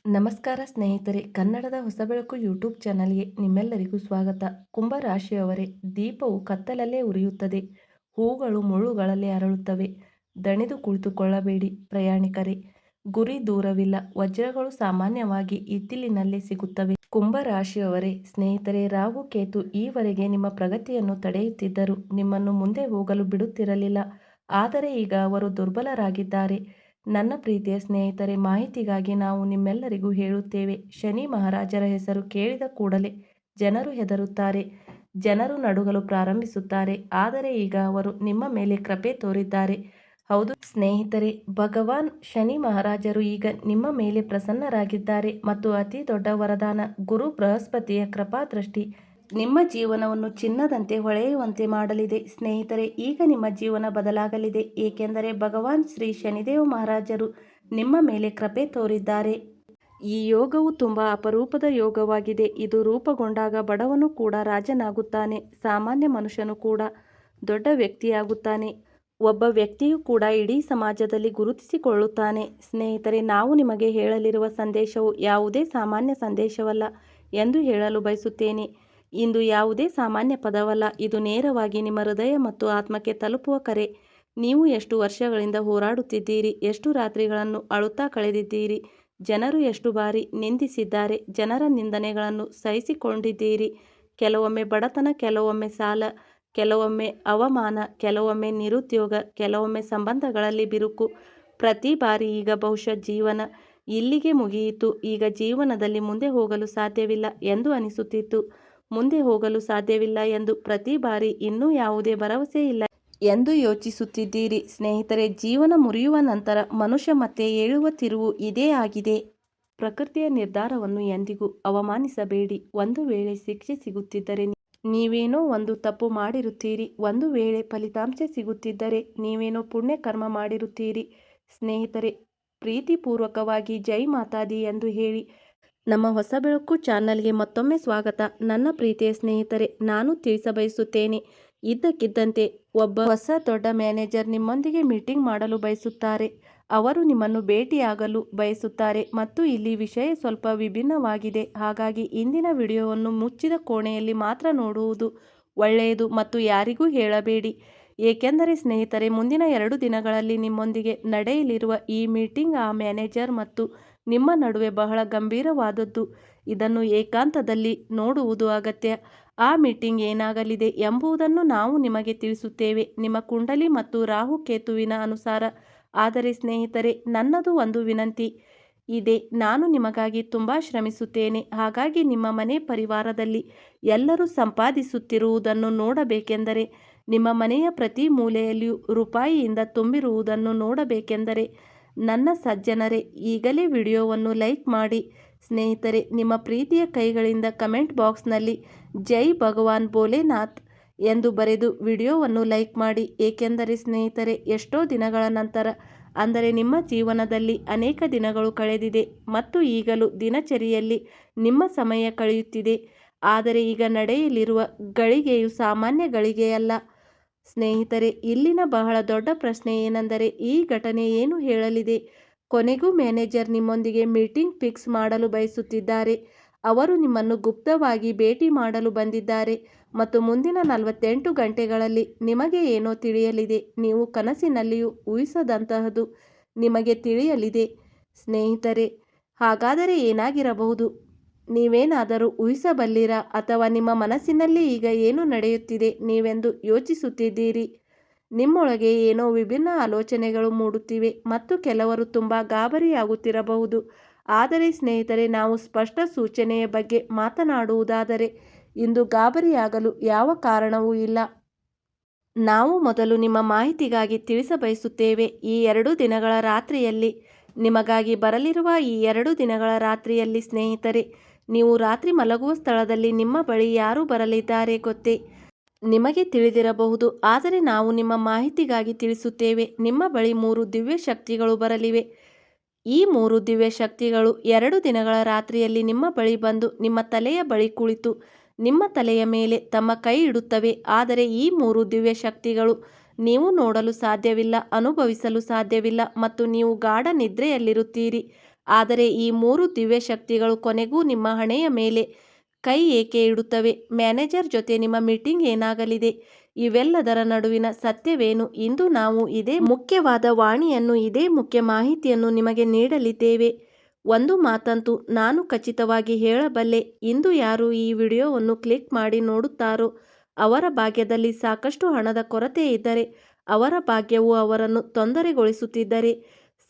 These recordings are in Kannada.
ನಮಸ್ಕಾರ ಸ್ನೇಹಿತರೆ, ಕನ್ನಡದ ಹೊಸಬೆಳಕು ಯೂಟ್ಯೂಬ್ ಚಾನಲ್ಗೆ ನಿಮ್ಮೆಲ್ಲರಿಗೂ ಸ್ವಾಗತ. ಕುಂಭ ರಾಶಿಯವರೇ, ದೀಪವು ಕತ್ತಲಲ್ಲೇ ಉರಿಯುತ್ತದೆ, ಹೂಗಳು ಮುಳ್ಳುಗಳಲ್ಲಿ ಅರಳುತ್ತವೆ. ದಣಿದು ಕುಳಿತುಕೊಳ್ಳಬೇಡಿ ಪ್ರಯಾಣಿಕರೇ, ಗುರಿ ದೂರವಿಲ್ಲ, ವಜ್ರಗಳು ಸಾಮಾನ್ಯವಾಗಿ ಇದ್ದಿಲಿನಲ್ಲೇ ಸಿಗುತ್ತವೆ. ಕುಂಭ ರಾಶಿಯವರೇ ಸ್ನೇಹಿತರೆ, ರಾಹು ಕೇತು ಈವರೆಗೆ ನಿಮ್ಮ ಪ್ರಗತಿಯನ್ನು ತಡೆಯುತ್ತಿದ್ದರು, ನಿಮ್ಮನ್ನು ಮುಂದೆ ಹೋಗಲು ಬಿಡುತ್ತಿರಲಿಲ್ಲ. ಆದರೆ ಈಗ ಅವರು ದುರ್ಬಲರಾಗಿದ್ದಾರೆ. ನನ್ನ ಪ್ರೀತಿಯ ಸ್ನೇಹಿತರೆ, ಮಾಹಿತಿಗಾಗಿ ನಾವು ನಿಮ್ಮೆಲ್ಲರಿಗೂ ಹೇಳುತ್ತೇವೆ. ಶನಿ ಮಹಾರಾಜರ ಹೆಸರು ಕೇಳಿದ ಕೂಡಲೇ ಜನರು ಹೆದರುತ್ತಾರೆ, ಜನರು ನಡುಗಲು ಪ್ರಾರಂಭಿಸುತ್ತಾರೆ. ಆದರೆ ಈಗ ಅವರು ನಿಮ್ಮ ಮೇಲೆ ಕೃಪೆ ತೋರಿದ್ದಾರೆ. ಹೌದು ಸ್ನೇಹಿತರೆ, ಭಗವಾನ್ ಶನಿ ಮಹಾರಾಜರು ಈಗ ನಿಮ್ಮ ಮೇಲೆ ಪ್ರಸನ್ನರಾಗಿದ್ದಾರೆ ಮತ್ತು ಅತಿ ದೊಡ್ಡ ವರದಾನ ಗುರು ಬೃಹಸ್ಪತಿಯ ಕೃಪಾದೃಷ್ಟಿ ನಿಮ್ಮ ಜೀವನವನ್ನು ಚಿನ್ನದಂತೆ ಹೊಳೆಯುವಂತೆ ಮಾಡಲಿದೆ. ಸ್ನೇಹಿತರೆ, ಈಗ ನಿಮ್ಮ ಜೀವನ ಬದಲಾಗಲಿದೆ, ಏಕೆಂದರೆ ಭಗವಾನ್ ಶ್ರೀ ಶನಿದೇವ ಮಹಾರಾಜರು ನಿಮ್ಮ ಮೇಲೆ ಕೃಪೆ ತೋರಿದ್ದಾರೆ. ಈ ಯೋಗವು ತುಂಬ ಅಪರೂಪದ ಯೋಗವಾಗಿದೆ. ಇದು ರೂಪುಗೊಂಡಾಗ ಬಡವನು ಕೂಡ ರಾಜನಾಗುತ್ತಾನೆ, ಸಾಮಾನ್ಯ ಮನುಷ್ಯನು ಕೂಡ ದೊಡ್ಡ ವ್ಯಕ್ತಿಯಾಗುತ್ತಾನೆ, ಒಬ್ಬ ವ್ಯಕ್ತಿಯು ಕೂಡ ಇಡೀ ಸಮಾಜದಲ್ಲಿ ಗುರುತಿಸಿಕೊಳ್ಳುತ್ತಾನೆ. ಸ್ನೇಹಿತರೆ, ನಾವು ನಿಮಗೆ ಹೇಳಲಿರುವ ಸಂದೇಶವು ಯಾವುದೇ ಸಾಮಾನ್ಯ ಸಂದೇಶವಲ್ಲ ಎಂದು ಹೇಳಲು ಬಯಸುತ್ತೇನೆ. ಇಂದು ಯಾವುದೇ ಸಾಮಾನ್ಯ ಪದವಲ್ಲ, ಇದು ನೇರವಾಗಿ ನಿಮ್ಮ ಹೃದಯ ಮತ್ತು ಆತ್ಮಕ್ಕೆ ತಲುಪುವ ಕರೆ. ನೀವು ಎಷ್ಟು ವರ್ಷಗಳಿಂದ ಹೋರಾಡುತ್ತಿದ್ದೀರಿ, ಎಷ್ಟು ರಾತ್ರಿಗಳನ್ನು ಅಳುತ್ತಾ ಕಳೆದಿದ್ದೀರಿ, ಜನರು ಎಷ್ಟು ಬಾರಿ ನಿಂದಿಸಿದ್ದಾರೆ, ಜನರ ನಿಂದನೆಗಳನ್ನು ಸಹಿಸಿಕೊಂಡಿದ್ದೀರಿ. ಕೆಲವೊಮ್ಮೆ ಬಡತನ, ಕೆಲವೊಮ್ಮೆ ಸಾಲ, ಕೆಲವೊಮ್ಮೆ ಅವಮಾನ, ಕೆಲವೊಮ್ಮೆ ನಿರುದ್ಯೋಗ, ಕೆಲವೊಮ್ಮೆ ಸಂಬಂಧಗಳಲ್ಲಿ ಬಿರುಕು. ಪ್ರತಿ ಬಾರಿ ಈಗ ಬಹುಶಃ ಜೀವನ ಇಲ್ಲಿಗೆ ಮುಗಿಯಿತು, ಈಗ ಜೀವನದಲ್ಲಿ ಮುಂದೆ ಹೋಗಲು ಸಾಧ್ಯವಿಲ್ಲ ಎಂದು ಅನಿಸುತ್ತಿತ್ತು. ಮುಂದೆ ಹೋಗಲು ಸಾಧ್ಯವಿಲ್ಲ ಎಂದು ಪ್ರತಿ ಬಾರಿ ಇನ್ನೂ ಯಾವುದೇ ಭರವಸೆ ಇಲ್ಲ ಎಂದು ಯೋಚಿಸುತ್ತಿದ್ದೀರಿ. ಸ್ನೇಹಿತರೆ, ಜೀವನ ಮುರಿಯುವ ನಂತರ ಮನುಷ್ಯ ಮತ್ತೆ ಏಳುವ ತಿರುವು ಇದೇ ಆಗಿದೆ. ಪ್ರಕೃತಿಯ ನಿರ್ಧಾರವನ್ನು ಎಂದಿಗೂ ಅವಮಾನಿಸಬೇಡಿ. ಒಂದು ವೇಳೆ ಶಿಕ್ಷೆ ಸಿಗುತ್ತಿದ್ದರೆ ನೀವೇನೋ ಒಂದು ತಪ್ಪು ಮಾಡಿರುತ್ತೀರಿ. ಒಂದು ವೇಳೆ ಫಲಿತಾಂಶ ಸಿಗುತ್ತಿದ್ದರೆ ನೀವೇನೋ ಪುಣ್ಯ ಕರ್ಮ ಮಾಡಿರುತ್ತೀರಿ. ಸ್ನೇಹಿತರೆ, ಪ್ರೀತಿಪೂರ್ವಕವಾಗಿ ಜೈ ಮಾತಾದಿ ಎಂದು ಹೇಳಿ ನಮ್ಮ ಹೊಸ ಬೆಳಕು ಚಾನಲ್ಗೆ ಮತ್ತೊಮ್ಮೆ ಸ್ವಾಗತ. ನನ್ನ ಪ್ರೀತಿಯ ಸ್ನೇಹಿತರೆ, ನಾನು ತಿಳಿಸಬಯಸುತ್ತೇನೆ, ಇದ್ದಕ್ಕಿದ್ದಂತೆ ಒಬ್ಬ ಹೊಸ ದೊಡ್ಡ ಮ್ಯಾನೇಜರ್ ನಿಮ್ಮೊಂದಿಗೆ ಮೀಟಿಂಗ್ ಮಾಡಲು ಬಯಸುತ್ತಾರೆ. ಅವರು ನಿಮ್ಮನ್ನು ಭೇಟಿಯಾಗಲು ಬಯಸುತ್ತಾರೆ ಮತ್ತು ಇಲ್ಲಿ ವಿಷಯ ಸ್ವಲ್ಪ ವಿಭಿನ್ನವಾಗಿದೆ. ಹಾಗಾಗಿ ಇಂದಿನ ವಿಡಿಯೋವನ್ನು ಮುಚ್ಚಿದ ಕೋಣೆಯಲ್ಲಿ ಮಾತ್ರ ನೋಡುವುದು ಒಳ್ಳೆಯದು ಮತ್ತು ಯಾರಿಗೂ ಹೇಳಬೇಡಿ. ಏಕೆಂದರೆ ಸ್ನೇಹಿತರೆ, ಮುಂದಿನ 2 ದಿನಗಳಲ್ಲಿ ನಿಮ್ಮೊಂದಿಗೆ ನಡೆಯಲಿರುವ ಈ ಮೀಟಿಂಗ್ ಆ ಮ್ಯಾನೇಜರ್ ಮತ್ತು ನಿಮ್ಮ ನಡುವೆ ಬಹಳ ಗಂಭೀರವಾದದ್ದು. ಇದನ್ನು ಏಕಾಂತದಲ್ಲಿ ನೋಡುವುದು ಅಗತ್ಯ. ಆ ಮೀಟಿಂಗ್ ಏನಾಗಲಿದೆ ಎಂಬುದನ್ನು ನಾವು ನಿಮಗೆ ತಿಳಿಸುತ್ತೇವೆ ನಿಮ್ಮ ಕುಂಡಲಿ ಮತ್ತು ರಾಹು ಕೇತುವಿನ ಅನುಸಾರ. ಆದರೆ ಸ್ನೇಹಿತರೆ, ನನ್ನದು ಒಂದು ವಿನಂತಿ ಇದೆ. ನಾನು ನಿಮಗಾಗಿ ತುಂಬ ಶ್ರಮಿಸುತ್ತೇನೆ. ಹಾಗಾಗಿ ನಿಮ್ಮ ಮನೆ ಪರಿವಾರದಲ್ಲಿ ಎಲ್ಲರೂ ಸಂಪಾದಿಸುತ್ತಿರುವುದನ್ನು ನೋಡಬೇಕೆಂದರೆ, ನಿಮ್ಮ ಮನೆಯ ಪ್ರತಿ ಮೂಲೆಯಲ್ಲಿಯೂ ರೂಪಾಯಿಯಿಂದ ತುಂಬಿರುವುದನ್ನು ನೋಡಬೇಕೆಂದರೆ, ನನ್ನ ಸಜ್ಜನರೇ, ಈಗಲೇ ವಿಡಿಯೋವನ್ನು ಲೈಕ್ ಮಾಡಿ. ಸ್ನೇಹಿತರೆ, ನಿಮ್ಮ ಪ್ರೀತಿಯ ಕೈಗಳಿಂದ ಕಮೆಂಟ್ ಬಾಕ್ಸ್ನಲ್ಲಿ ಜೈ ಭಗವಾನ್ ಭೋಲೆನಾಥ್ ಎಂದು ಬರೆದು ವಿಡಿಯೋವನ್ನು ಲೈಕ್ ಮಾಡಿ. ಏಕೆಂದರೆ ಸ್ನೇಹಿತರೆ, ಎಷ್ಟೋ ದಿನಗಳ ನಂತರ, ಅಂದರೆ ನಿಮ್ಮ ಜೀವನದಲ್ಲಿ ಅನೇಕ ದಿನಗಳು ಕಳೆದಿದೆ ಮತ್ತು ಈಗಲೂ ದಿನಚರಿಯಲ್ಲಿ ನಿಮ್ಮ ಸಮಯ ಕಳೆಯುತ್ತಿದೆ. ಆದರೆ ಈಗ ನಡೆಯಲಿರುವ ಗಳಿಗೆಯು ಸಾಮಾನ್ಯ ಗಳಿಗೆಯಲ್ಲ. ಸ್ನೇಹಿತರೆ, ಇಲ್ಲಿನ ಬಹಳ ದೊಡ್ಡ ಪ್ರಶ್ನೆ ಏನೆಂದರೆ, ಈ ಘಟನೆ ಏನು ಹೇಳಲಿದೆ. ಕೊನೆಗೂ ಮ್ಯಾನೇಜರ್ ನಿಮ್ಮೊಂದಿಗೆ ಮೀಟಿಂಗ್ ಫಿಕ್ಸ್ ಮಾಡಲು ಬಯಸುತ್ತಿದ್ದಾರೆ. ಅವರು ನಿಮ್ಮನ್ನು ಗುಪ್ತವಾಗಿ ಭೇಟಿ ಮಾಡಲು ಬಂದಿದ್ದಾರೆ ಮತ್ತು ಮುಂದಿನ 48 ಗಂಟೆಗಳಲ್ಲಿ ನಿಮಗೆ ಏನೋ ತಿಳಿಯಲಿದೆ. ನೀವು ಕನಸಿನಲ್ಲಿಯೂ ಊಹಿಸದಂತಹದ್ದು ನಿಮಗೆ ತಿಳಿಯಲಿದೆ. ಸ್ನೇಹಿತರೆ, ಹಾಗಾದರೆ ಏನಾಗಿರಬಹುದು? ನೀವೇನಾದರೂ ಊಹಿಸಬಲ್ಲಿರಾ ಅಥವಾ ನಿಮ್ಮ ಮನಸ್ಸಿನಲ್ಲಿ ಈಗ ಏನು ನಡೆಯುತ್ತಿದೆ ನೀವೆಂದು ಯೋಚಿಸುತ್ತಿದ್ದೀರಿ? ನಿಮ್ಮೊಳಗೆ ಏನೋ ವಿಭಿನ್ನ ಆಲೋಚನೆಗಳು ಮೂಡುತ್ತಿವೆ ಮತ್ತು ಕೆಲವರು ತುಂಬ ಗಾಬರಿಯಾಗುತ್ತಿರಬಹುದು. ಆದರೆ ಸ್ನೇಹಿತರೆ, ನಾವು ಸ್ಪಷ್ಟ ಸೂಚನೆಯ ಬಗ್ಗೆ ಮಾತನಾಡುವುದಾದರೆ ಇಂದು ಗಾಬರಿಯಾಗಲು ಯಾವ ಕಾರಣವೂ ಇಲ್ಲ. ನಾವು ಮೊದಲು ನಿಮ್ಮ ಮಾಹಿತಿಗಾಗಿ ತಿಳಿಸಬಯಸುತ್ತೇವೆ, ಈ 2 ದಿನಗಳ ರಾತ್ರಿಯಲ್ಲಿ ನಿಮಗಾಗಿ ಬರಲಿರುವ ಈ 2 ದಿನಗಳ ರಾತ್ರಿಯಲ್ಲಿ ಸ್ನೇಹಿತರೆ, ನೀವು ರಾತ್ರಿ ಮಲಗುವ ಸ್ಥಳದಲ್ಲಿ ನಿಮ್ಮ ಬಳಿ ಯಾರು ಬರಲಿದ್ದಾರೆ ಗೊತ್ತೇ? ನಿಮಗೆ ತಿಳಿದಿರಬಹುದು. ಆದರೆ ನಾವು ನಿಮ್ಮ ಮಾಹಿತಿಗಾಗಿ ತಿಳಿಸುತ್ತೇವೆ, ನಿಮ್ಮ ಬಳಿ 3 ದಿವ್ಯ ಶಕ್ತಿಗಳು ಬರಲಿವೆ. ಈ 3 ದಿವ್ಯ ಶಕ್ತಿಗಳು 2 ದಿನಗಳ ರಾತ್ರಿಯಲ್ಲಿ ನಿಮ್ಮ ಬಳಿ ಬಂದು ನಿಮ್ಮ ತಲೆಯ ಬಳಿ ಕುಳಿತು ನಿಮ್ಮ ತಲೆಯ ಮೇಲೆ ತಮ್ಮ ಕೈ ಇಡುತ್ತವೆ. ಆದರೆ ಈ 3 ದಿವ್ಯ ಶಕ್ತಿಗಳು ನೀವು ನೋಡಲು ಸಾಧ್ಯವಿಲ್ಲ, ಅನುಭವಿಸಲು ಸಾಧ್ಯವಿಲ್ಲ ಮತ್ತು ನೀವು ಗಾಢ ನಿದ್ರೆಯಲ್ಲಿರುತ್ತೀರಿ. ಆದರೆ ಈ 3 ದಿವ್ಯ ಶಕ್ತಿಗಳು ಕೊನೆಗೂ ನಿಮ್ಮ ಹಣೆಯ ಮೇಲೆ ಕೈ ಏಕೆ ಇಡುತ್ತವೆ? ಮ್ಯಾನೇಜರ್ ಜೊತೆ ನಿಮ್ಮ ಮೀಟಿಂಗ್ ಏನಾಗಲಿದೆ? ಇವೆಲ್ಲದರ ನಡುವಿನ ಸತ್ಯವೇನು? ಇಂದು ನಾವು ಇದೇ ಮುಖ್ಯವಾದ ವಾಣಿಯನ್ನು, ಇದೇ ಮುಖ್ಯ ಮಾಹಿತಿಯನ್ನು ನಿಮಗೆ ನೀಡಲಿದ್ದೇವೆ. ಒಂದು ಮಾತಂತೂ ನಾನು ಖಚಿತವಾಗಿ ಹೇಳಬಲ್ಲೆ, ಇಂದು ಯಾರು ಈ ವಿಡಿಯೋವನ್ನು ಕ್ಲಿಕ್ ಮಾಡಿ ನೋಡುತ್ತಾರೋ ಅವರ ಭಾಗ್ಯದಲ್ಲಿ ಸಾಕಷ್ಟು ಹಣದ ಕೊರತೆ ಇದ್ದರೆ, ಅವರ ಭಾಗ್ಯವು ಅವರನ್ನು ತೊಂದರೆಗೊಳಿಸುತ್ತಿದ್ದರೆ,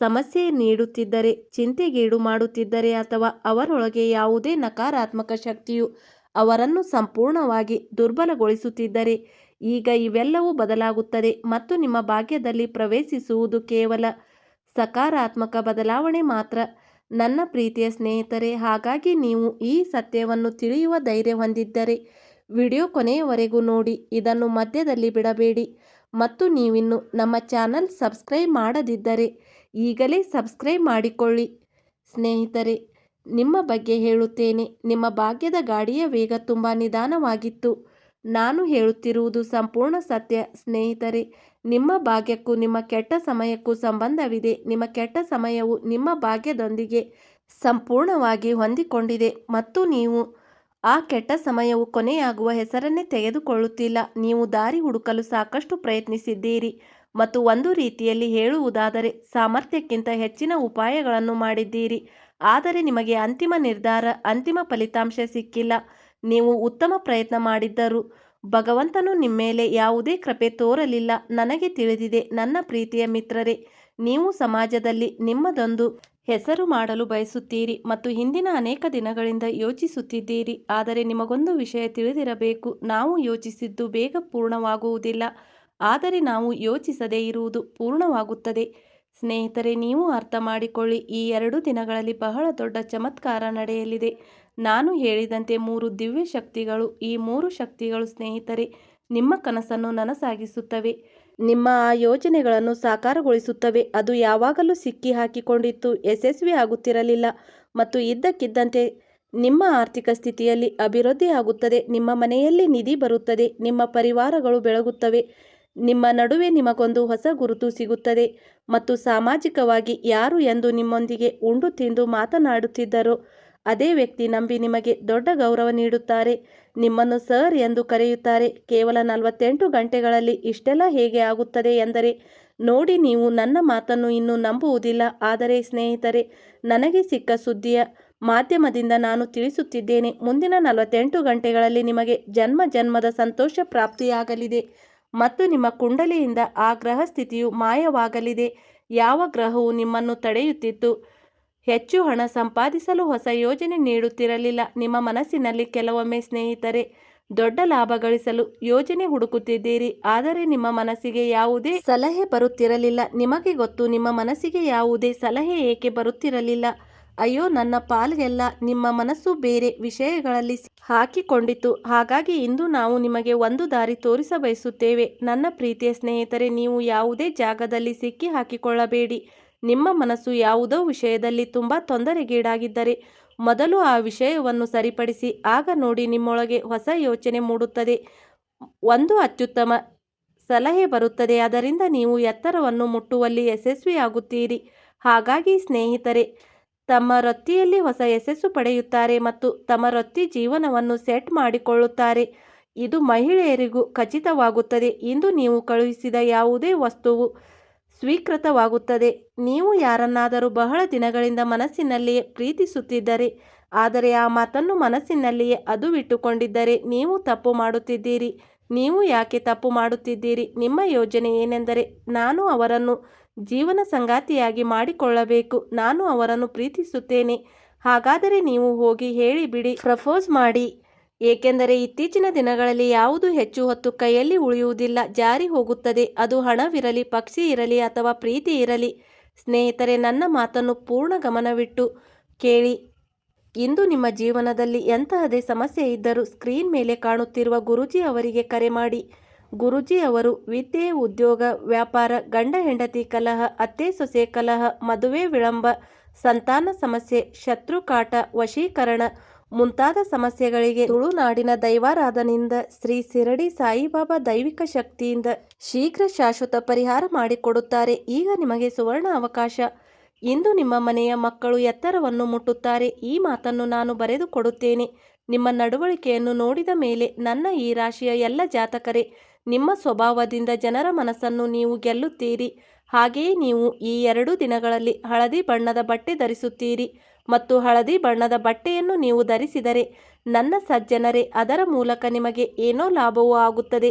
ಸಮಸ್ಯೆ ನೀಡುತ್ತಿದ್ದರೆ, ಚಿಂತೆಗೀಡು ಮಾಡುತ್ತಿದ್ದರೆ ಅಥವಾ ಅವರೊಳಗೆ ಯಾವುದೇ ನಕಾರಾತ್ಮಕ ಶಕ್ತಿಯು ಅವರನ್ನು ಸಂಪೂರ್ಣವಾಗಿ ದುರ್ಬಲಗೊಳಿಸುತ್ತಿದ್ದರೆ, ಈಗ ಇವೆಲ್ಲವೂ ಬದಲಾಗುತ್ತದೆ ಮತ್ತು ನಿಮ್ಮ ಭಾಗ್ಯದಲ್ಲಿ ಪ್ರವೇಶಿಸುವುದು ಕೇವಲ ಸಕಾರಾತ್ಮಕ ಬದಲಾವಣೆ ಮಾತ್ರ. ನನ್ನ ಪ್ರೀತಿಯ ಸ್ನೇಹಿತರೆ, ಹಾಗಾಗಿ ನೀವು ಈ ಸತ್ಯವನ್ನು ತಿಳಿಯುವ ಧೈರ್ಯ ಹೊಂದಿದ್ದರೆ ವಿಡಿಯೋ ಕೊನೆಯವರೆಗೂ ನೋಡಿ, ಇದನ್ನು ಮಧ್ಯದಲ್ಲಿ ಬಿಡಬೇಡಿ. ಮತ್ತು ನೀವಿನ್ನು ನಮ್ಮ ಚಾನಲ್ ಸಬ್ಸ್ಕ್ರೈಬ್ ಮಾಡದಿದ್ದರೆ ಈಗಲೇ ಸಬ್ಸ್ಕ್ರೈಬ್ ಮಾಡಿಕೊಳ್ಳಿ. ಸ್ನೇಹಿತರೆ, ನಿಮ್ಮ ಬಗ್ಗೆ ಹೇಳುತ್ತೇನೆ, ನಿಮ್ಮ ಭಾಗ್ಯದ ಗಾಡಿಯ ವೇಗ ತುಂಬ ನಿಧಾನವಾಗಿತ್ತು. ನಾನು ಹೇಳುತ್ತಿರುವುದು ಸಂಪೂರ್ಣ ಸತ್ಯ. ಸ್ನೇಹಿತರೆ, ನಿಮ್ಮ ಭಾಗ್ಯಕ್ಕೂ ನಿಮ್ಮ ಕೆಟ್ಟ ಸಮಯಕ್ಕೂ ಸಂಬಂಧವಿದೆ. ನಿಮ್ಮ ಕೆಟ್ಟ ಸಮಯವು ನಿಮ್ಮ ಭಾಗ್ಯದೊಂದಿಗೆ ಸಂಪೂರ್ಣವಾಗಿ ಹೊಂದಿಕೊಂಡಿದೆ ಮತ್ತು ನೀವು ಆ ಕೆಟ್ಟ ಸಮಯವು ಕೊನೆಯಾಗುವ ಹೆಸರನ್ನೇ ತೆಗೆದುಕೊಳ್ಳುತ್ತಿಲ್ಲ. ನೀವು ದಾರಿ ಹುಡುಕಲು ಸಾಕಷ್ಟು ಪ್ರಯತ್ನಿಸಿದ್ದೀರಿ ಮತ್ತು ಒಂದು ರೀತಿಯಲ್ಲಿ ಹೇಳುವುದಾದರೆ ಸಾಮರ್ಥ್ಯಕ್ಕಿಂತ ಹೆಚ್ಚಿನ ಉಪಾಯಗಳನ್ನು ಮಾಡಿದ್ದೀರಿ. ಆದರೆ ನಿಮಗೆ ಅಂತಿಮ ನಿರ್ಧಾರ, ಅಂತಿಮ ಫಲಿತಾಂಶ ಸಿಕ್ಕಿಲ್ಲ. ನೀವು ಉತ್ತಮ ಪ್ರಯತ್ನ ಮಾಡಿದ್ದರೂ ಭಗವಂತನು ನಿಮ್ಮ ಮೇಲೆ ಯಾವುದೇ ಕೃಪೆ ತೋರಲಿಲ್ಲ. ನನಗೆ ತಿಳಿದಿದೆ ನನ್ನ ಪ್ರೀತಿಯ ಮಿತ್ರರೇ, ನೀವು ಸಮಾಜದಲ್ಲಿ ನಿಮ್ಮದೊಂದು ಹೆಸರು ಮಾಡಲು ಬಯಸುತ್ತೀರಿ ಮತ್ತು ಹಿಂದಿನ ಅನೇಕ ದಿನಗಳಿಂದ ಯೋಚಿಸುತ್ತಿದ್ದೀರಿ. ಆದರೆ ನಿಮಗೊಂದು ವಿಷಯ ತಿಳಿದಿರಬೇಕು, ನಾವು ಯೋಚಿಸಿದ್ದು ಬೇಗ ಪೂರ್ಣವಾಗುವುದಿಲ್ಲ, ಆದರೆ ನಾವು ಯೋಚಿಸದೇ ಇರುವುದು ಪೂರ್ಣವಾಗುತ್ತದೆ. ಸ್ನೇಹಿತರೆ, ನೀವು ಅರ್ಥ ಮಾಡಿಕೊಳ್ಳಿ, ಈ 2 ದಿನಗಳಲ್ಲಿ ಬಹಳ ದೊಡ್ಡ ಚಮತ್ಕಾರ ನಡೆಯಲಿದೆ. ನಾನು ಹೇಳಿದಂತೆ 3 ದಿವ್ಯ ಶಕ್ತಿಗಳು, ಈ 3 ಶಕ್ತಿಗಳು ಸ್ನೇಹಿತರೆ ನಿಮ್ಮ ಕನಸನ್ನು ನನಸಾಗಿಸುತ್ತವೆ. ನಿಮ್ಮ ಆ ಯೋಜನೆಗಳನ್ನು ಸಾಕಾರಗೊಳಿಸುತ್ತವೆ. ಅದು ಯಾವಾಗಲೂ ಸಿಕ್ಕಿ ಹಾಕಿಕೊಂಡಿತ್ತು, ಯಶಸ್ವಿ ಆಗುತ್ತಿರಲಿಲ್ಲ ಮತ್ತು ಇದ್ದಕ್ಕಿದ್ದಂತೆ ನಿಮ್ಮ ಆರ್ಥಿಕ ಸ್ಥಿತಿಯಲ್ಲಿ ಅಭಿವೃದ್ಧಿ ಆಗುತ್ತದೆ. ನಿಮ್ಮ ಮನೆಯಲ್ಲಿ ನಿಧಿ ಬರುತ್ತದೆ, ನಿಮ್ಮ ಪರಿವಾರಗಳು ಬೆಳಗುತ್ತವೆ, ನಿಮ್ಮ ನಡುವೆ ನಿಮಗೊಂದು ಹೊಸ ಗುರುತು ಸಿಗುತ್ತದೆ ಮತ್ತು ಸಾಮಾಜಿಕವಾಗಿ ಯಾರು ಎಂದು ನಿಮ್ಮೊಂದಿಗೆ ಉಂಡು ತಿಂದು ಮಾತನಾಡುತ್ತಿದ್ದರೋ ಅದೇ ವ್ಯಕ್ತಿ ನಂಬಿ ನಿಮಗೆ ದೊಡ್ಡ ಗೌರವ ನೀಡುತ್ತಾರೆ. ನಿಮ್ಮನ್ನು ಸರ್ ಎಂದು ಕರೆಯುತ್ತಾರೆ. ಕೇವಲ 48 ಗಂಟೆಗಳಲ್ಲಿ ಇಷ್ಟೆಲ್ಲ ಹೇಗೆ ಆಗುತ್ತದೆ ಎಂದರೆ ನೋಡಿ, ನೀವು ನನ್ನ ಮಾತನ್ನು ಇನ್ನೂ ನಂಬುವುದಿಲ್ಲ. ಆದರೆ ಸ್ನೇಹಿತರೆ, ನನಗೆ ಸಿಕ್ಕ ಸುದ್ದಿಯ ಮಾಧ್ಯಮದಿಂದ ನಾನು ತಿಳಿಸುತ್ತಿದ್ದೇನೆ, ಮುಂದಿನ 48 ಗಂಟೆಗಳಲ್ಲಿ ನಿಮಗೆ ಜನ್ಮ ಜನ್ಮದ ಸಂತೋಷ ಪ್ರಾಪ್ತಿಯಾಗಲಿದೆ ಮತ್ತು ನಿಮ್ಮ ಕುಂಡಲಿಯಿಂದ ಆ ಗ್ರಹ ಸ್ಥಿತಿಯು ಮಾಯವಾಗಲಿದೆ. ಯಾವ ಗ್ರಹವು ನಿಮ್ಮನ್ನು ತಡೆಯುತ್ತಿತ್ತು, ಹೆಚ್ಚು ಹಣ ಸಂಪಾದಿಸಲು ಹೊಸ ಯೋಜನೆ ನೀಡುತ್ತಿರಲಿಲ್ಲ. ನಿಮ್ಮ ಮನಸ್ಸಿನಲ್ಲಿ ಕೆಲವೊಮ್ಮೆ ಸ್ನೇಹಿತರೆ ದೊಡ್ಡ ಲಾಭ ಗಳಿಸಲು ಯೋಜನೆ ಹುಡುಕುತ್ತಿದ್ದೀರಿ, ಆದರೆ ನಿಮ್ಮ ಮನಸ್ಸಿಗೆ ಯಾವುದೇ ಸಲಹೆ ಬರುತ್ತಿರಲಿಲ್ಲ. ನಿಮಗೆ ಗೊತ್ತು, ನಿಮ್ಮ ಮನಸ್ಸಿಗೆ ಯಾವುದೇ ಸಲಹೆ ಏಕೆ ಬರುತ್ತಿರಲಿಲ್ಲ? ಅಯ್ಯೋ, ನನ್ನ ಪಾಲ್ಗೆಲ್ಲ ನಿಮ್ಮ ಮನಸ್ಸು ಬೇರೆ ವಿಷಯಗಳಲ್ಲಿ ಹಾಕಿಕೊಂಡಿತು. ಹಾಗಾಗಿ ಇಂದು ನಾವು ನಿಮಗೆ ಒಂದು ದಾರಿ ತೋರಿಸಬಯಸುತ್ತೇವೆ. ನನ್ನ ಪ್ರೀತಿಯ ಸ್ನೇಹಿತರೆ, ನೀವು ಯಾವುದೇ ಜಾಗದಲ್ಲಿ ಸಿಕ್ಕಿ ಹಾಕಿಕೊಳ್ಳಬೇಡಿ. ನಿಮ್ಮ ಮನಸ್ಸು ಯಾವುದೋ ವಿಷಯದಲ್ಲಿ ತುಂಬ ತೊಂದರೆಗೀಡಾಗಿದ್ದರೆ ಮೊದಲು ಆ ವಿಷಯವನ್ನು ಸರಿಪಡಿಸಿ, ಆಗ ನೋಡಿ ನಿಮ್ಮೊಳಗೆ ಹೊಸ ಯೋಚನೆ ಮೂಡುತ್ತದೆ, ಒಂದು ಅತ್ಯುತ್ತಮ ಸಲಹೆ ಬರುತ್ತದೆ, ಅದರಿಂದ ನೀವು ಎತ್ತರವನ್ನು ಮುಟ್ಟುವಲ್ಲಿ ಯಶಸ್ವಿಯಾಗುತ್ತೀರಿ. ಹಾಗಾಗಿ ಸ್ನೇಹಿತರೆ ತಮ್ಮ ವೃತ್ತಿಯಲ್ಲಿ ಹೊಸ ಯಶಸ್ಸು ಪಡೆಯುತ್ತಾರೆ ಮತ್ತು ತಮ್ಮ ವೃತ್ತಿ ಜೀವನವನ್ನು ಸೆಟ್ ಮಾಡಿಕೊಳ್ಳುತ್ತಾರೆ. ಇದು ಮಹಿಳೆಯರಿಗೂ ಖಚಿತವಾಗುತ್ತದೆ. ಇಂದು ನೀವು ಕಳುಹಿಸಿದ ಯಾವುದೇ ವಸ್ತುವು ಸ್ವೀಕೃತವಾಗುತ್ತದೆ. ನೀವು ಯಾರನ್ನಾದರೂ ಬಹಳ ದಿನಗಳಿಂದ ಮನಸ್ಸಿನಲ್ಲಿಯೇ ಪ್ರೀತಿಸುತ್ತಿದ್ದರೆ, ಆದರೆ ಆ ಮಾತನ್ನು ಮನಸ್ಸಿನಲ್ಲಿಯೇ ಅದುವಿಟ್ಟುಕೊಂಡಿದ್ದರೆ ನೀವು ತಪ್ಪು ಮಾಡುತ್ತಿದ್ದೀರಿ. ನೀವು ಯಾಕೆ ತಪ್ಪು ಮಾಡುತ್ತಿದ್ದೀರಿ? ನಿಮ್ಮ ಯೋಜನೆ ಏನೆಂದರೆ, ನಾನು ಅವರನ್ನು ಜೀವನ ಸಂಗಾತಿಯಾಗಿ ಮಾಡಿಕೊಳ್ಳಬೇಕು, ನಾನು ಅವರನ್ನು ಪ್ರೀತಿಸುತ್ತೇನೆ. ಹಾಗಾದರೆ ನೀವು ಹೋಗಿ ಹೇಳಿಬಿಡಿ, ಪ್ರಪೋಸ್ ಮಾಡಿ. ಏಕೆಂದರೆ ಇತ್ತೀಚಿನ ದಿನಗಳಲ್ಲಿ ಯಾವುದು ಹೆಚ್ಚು ಹೊತ್ತು ಕೈಯಲ್ಲಿ ಉಳಿಯುವುದಿಲ್ಲ, ಜಾರಿ ಹೋಗುತ್ತದೆ. ಅದು ಹಣವಿರಲಿ, ಪಕ್ಷಿ ಇರಲಿ ಅಥವಾ ಪ್ರೀತಿ ಇರಲಿ. ಸ್ನೇಹಿತರೆ, ನನ್ನ ಮಾತನ್ನು ಪೂರ್ಣ ಗಮನವಿಟ್ಟು ಕೇಳಿ. ಇಂದು ನಿಮ್ಮ ಜೀವನದಲ್ಲಿ ಎಂತಹದೇ ಸಮಸ್ಯೆ ಇದ್ದರೂ ಸ್ಕ್ರೀನ್ ಮೇಲೆ ಕಾಣುತ್ತಿರುವ ಗುರೂಜಿ ಅವರಿಗೆ ಕರೆ ಮಾಡಿ. ಗುರೂಜಿ ಅವರು ವಿದ್ಯೆ, ಉದ್ಯೋಗ, ವ್ಯಾಪಾರ, ಗಂಡ ಹೆಂಡತಿ ಕಲಹ, ಅತ್ತೆ ಸೊಸೆ ಕಲಹ, ಮದುವೆ ವಿಳಂಬ, ಸಂತಾನ ಸಮಸ್ಯೆ, ಶತ್ರು ಕಾಟ, ವಶೀಕರಣ ಮುಂತಾದ ಸಮಸ್ಯೆಗಳಿಗೆ ತುಳುನಾಡಿನ ದೈವಾರಾಧನೆಯಿಂದ, ಶ್ರೀ ಶಿರಡಿ ಸಾಯಿಬಾಬಾ ದೈವಿಕ ಶಕ್ತಿಯಿಂದ ಶೀಘ್ರ ಶಾಶ್ವತ ಪರಿಹಾರ ಮಾಡಿಕೊಡುತ್ತಾರೆ. ಈಗ ನಿಮಗೆ ಸುವರ್ಣ ಅವಕಾಶ. ಇಂದು ನಿಮ್ಮ ಮನೆಯ ಮಕ್ಕಳು ಎತ್ತರವನ್ನು ಮುಟ್ಟುತ್ತಾರೆ. ಈ ಮಾತನ್ನು ನಾನು ಬರೆದು ಕೊಡುತ್ತೇನೆ. ನಿಮ್ಮ ನಡವಳಿಕೆಯನ್ನು ನೋಡಿದ ಮೇಲೆ ನನ್ನ ಈ ರಾಶಿಯ ಎಲ್ಲ ಜಾತಕರೇ, ನಿಮ್ಮ ಸ್ವಭಾವದಿಂದ ಜನರ ಮನಸ್ಸನ್ನು ನೀವು ಗೆಲ್ಲುತ್ತೀರಿ. ಹಾಗೆಯೇ ನೀವು ಈ 2 ದಿನಗಳಲ್ಲಿ ಹಳದಿ ಬಣ್ಣದ ಬಟ್ಟೆ ಧರಿಸುತ್ತೀರಿ ಮತ್ತು ಹಳದಿ ಬಣ್ಣದ ಬಟ್ಟೆಯನ್ನು ನೀವು ಧರಿಸಿದರೆ ನನ್ನ ಸಜ್ಜನರೇ, ಅದರ ಮೂಲಕ ನಿಮಗೆ ಏನೋ ಲಾಭವೂ ಆಗುತ್ತದೆ.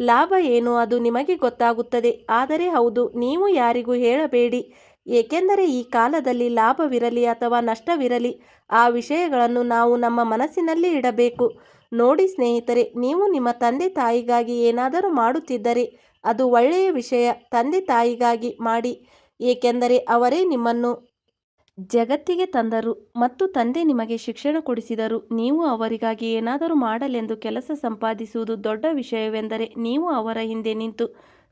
ಲಾಭ ಏನು ಅದು ನಿಮಗೆ ಗೊತ್ತಾಗುತ್ತದೆ. ಆದರೆ ಹೌದು, ನೀವು ಯಾರಿಗೂ ಹೇಳಬೇಡಿ. ಏಕೆಂದರೆ ಈ ಕಾಲದಲ್ಲಿ ಲಾಭವಿರಲಿ ಅಥವಾ ನಷ್ಟವಿರಲಿ, ಆ ವಿಷಯಗಳನ್ನು ನಾವು ನಮ್ಮ ಮನಸ್ಸಿನಲ್ಲಿ ಇಡಬೇಕು. ನೋಡಿ ಸ್ನೇಹಿತರೆ, ನೀವು ನಿಮ್ಮ ತಂದೆ ತಾಯಿಗಾಗಿ ಏನಾದರೂ ಮಾಡುತ್ತಿದ್ದರೆ ಅದು ಒಳ್ಳೆಯ ವಿಷಯ. ತಂದೆ ತಾಯಿಗಾಗಿ ಮಾಡಿ, ಏಕೆಂದರೆ ಅವರೇ ನಿಮ್ಮನ್ನು ಜಗತ್ತಿಗೆ ತಂದರು ಮತ್ತು ತಂದೆ ನಿಮಗೆ ಶಿಕ್ಷಣ ಕೊಡಿಸಿದರು. ನೀವು ಅವರಿಗಾಗಿ ಏನಾದರೂ ಮಾಡಲೆಂದು ಕೆಲಸ ಸಂಪಾದಿಸುವುದು ದೊಡ್ಡ ವಿಷಯವೆಂದರೆ ನೀವು ಅವರ ಹಿಂದೆ ನಿಂತು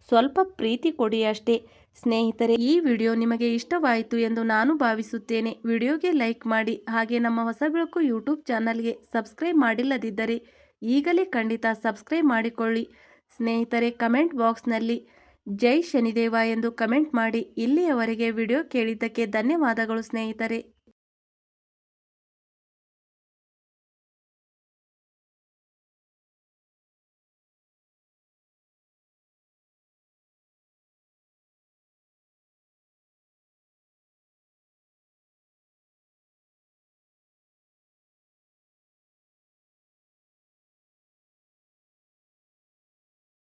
ಸ್ವಲ್ಪ ಪ್ರೀತಿ ಕೊಡಿ ಅಷ್ಟೇ. ಸ್ನೇಹಿತರೆ, ಈ ವಿಡಿಯೋ ನಿಮಗೆ ಇಷ್ಟವಾಯಿತು ಎಂದು ನಾನು ಭಾವಿಸುತ್ತೇನೆ. ವಿಡಿಯೋಗೆ ಲೈಕ್ ಮಾಡಿ, ಹಾಗೆ ನಮ್ಮ ಹೊಸ ಬೆಳಕು ಯೂಟ್ಯೂಬ್ ಚಾನಲ್ಗೆ ಸಬ್ಸ್ಕ್ರೈಬ್ ಮಾಡಿಲ್ಲದಿದ್ದರೆ ಈಗಲೇ ಖಂಡಿತ ಸಬ್ಸ್ಕ್ರೈಬ್ ಮಾಡಿಕೊಳ್ಳಿ. ಸ್ನೇಹಿತರೆ, ಕಮೆಂಟ್ ಬಾಕ್ಸ್ನಲ್ಲಿ ಜೈ ಶನಿದೇವ ಎಂದು ಕಮೆಂಟ್ ಮಾಡಿ. ಇಲ್ಲಿಯವರೆಗೆ ವಿಡಿಯೋ ಕೇಳಿದ್ದಕ್ಕೆ ಧನ್ಯವಾದಗಳು ಸ್ನೇಹಿತರೆ.